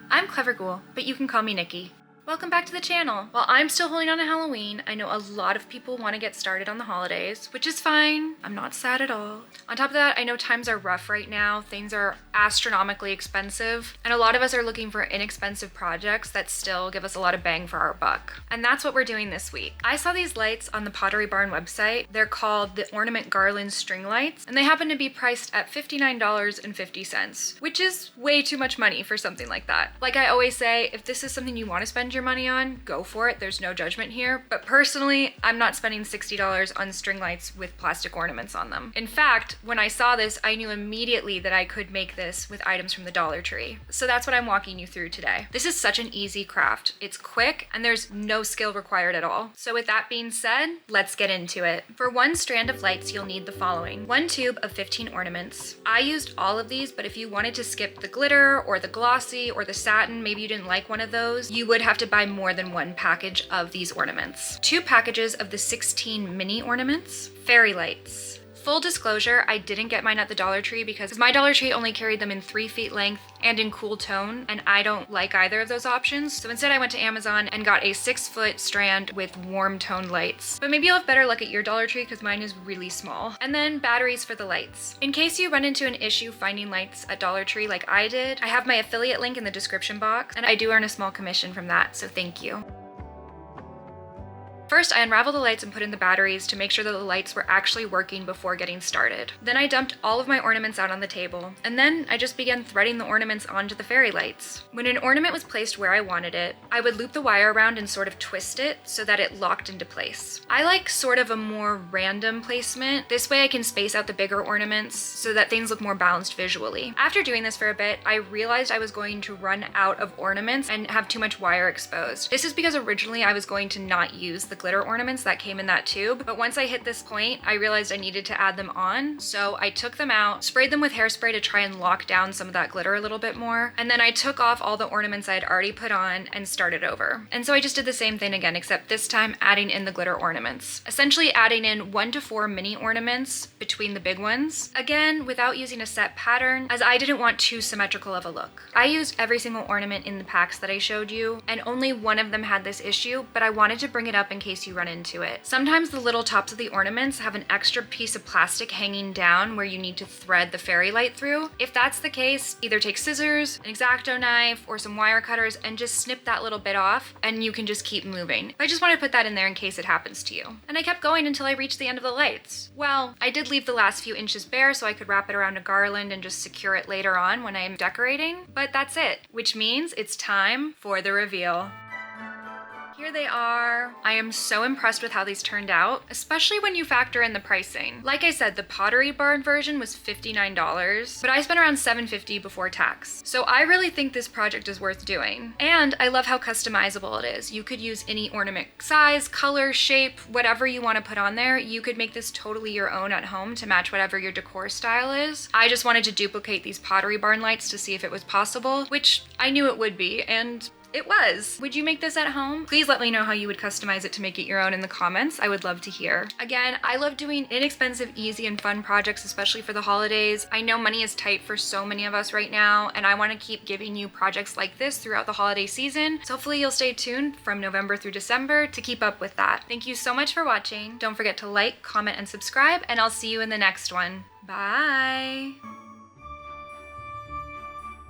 I'm Clever Ghoul, but you can call me Nikki. Welcome back to the channel. While I'm still holding on to Halloween, I know a lot of people want to get started on the holidays, which is fine. I'm not sad at all. On top of that, I know times are rough right now. Things are astronomically expensive, and a lot of us are looking for inexpensive projects that still give us a lot of bang for our buck. And that's what we're doing this week. I saw these lights on the Pottery Barn website. They're called the Ornament Garland String Lights, and they happen to be priced at $59.50, which is way too much money for something like that. Like I always say, if this is something you want to spend your money on, go for it. There's no judgment here. But personally, I'm not spending $60 on string lights with plastic ornaments on them. In fact, when I saw this, I knew immediately that I could make this with items from the Dollar Tree. So that's what I'm walking you through today. This is such an easy craft. It's quick and there's no skill required at all. So with that being said, let's get into it. For one strand of lights, you'll need the following. One tube of 15 ornaments. I used all of these, but if you wanted to skip the glitter or the glossy or the satin, maybe you didn't like one of those, you would have to buy more than one package of these ornaments. 2 packages of the 16 mini ornaments, fairy lights. Full disclosure, I didn't get mine at the Dollar Tree because my Dollar Tree only carried them in 3 feet length and in cool tone, and I don't like either of those options. So instead I went to Amazon and got a 6-foot strand with warm tone lights. But maybe you'll have better luck at your Dollar Tree because mine is really small. And then batteries for the lights. In case you run into an issue finding lights at Dollar Tree like I did, I have my affiliate link in the description box, and I do earn a small commission from that, so thank you. First, I unraveled the lights and put in the batteries to make sure that the lights were actually working before getting started. Then I dumped all of my ornaments out on the table, and then I just began threading the ornaments onto the fairy lights. When an ornament was placed where I wanted it, I would loop the wire around and sort of twist it so that it locked into place. I like sort of a more random placement. This way I can space out the bigger ornaments so that things look more balanced visually. After doing this for a bit, I realized I was going to run out of ornaments and have too much wire exposed. This is because originally I was going to not use the glitter ornaments that came in that tube, but once I hit this point, I realized I needed to add them on, so I took them out, sprayed them with hairspray to try and lock down some of that glitter a little bit more, and then I took off all the ornaments I had already put on and started over. And so I just did the same thing again, except this time adding in the glitter ornaments. Essentially adding in 1 to 4 mini ornaments between the big ones, again without using a set pattern, as I didn't want too symmetrical of a look. I used every single ornament in the packs that I showed you, and only one of them had this issue, but I wanted to bring it up in case you run into it. Sometimes the little tops of the ornaments have an extra piece of plastic hanging down where you need to thread the fairy light through. If that's the case, either take scissors, an X-Acto knife, or some wire cutters and just snip that little bit off, and you can just keep moving. I just want to put that in there in case it happens to you. And I kept going until I reached the end of the lights. Well, I did leave the last few inches bare so I could wrap it around a garland and just secure it later on when I'm decorating, but that's it, which means it's time for the reveal. Here they are. I am so impressed with how these turned out, especially when you factor in the pricing. Like I said, the Pottery Barn version was $59, but I spent around $7.50 before tax. So I really think this project is worth doing. And I love how customizable it is. You could use any ornament size, color, shape, whatever you want to put on there. You could make this totally your own at home to match whatever your decor style is. I just wanted to duplicate these Pottery Barn lights to see if it was possible, which I knew it would be, and it was. Would you make this at home? Please let me know how you would customize it to make it your own in the comments. I would love to hear. Again, I love doing inexpensive, easy, and fun projects, especially for the holidays. I know money is tight for so many of us right now, and I want to keep giving you projects like this throughout the holiday season. So hopefully you'll stay tuned from November through December to keep up with that. Thank you so much for watching. Don't forget to like, comment, and subscribe, and I'll see you in the next one. Bye.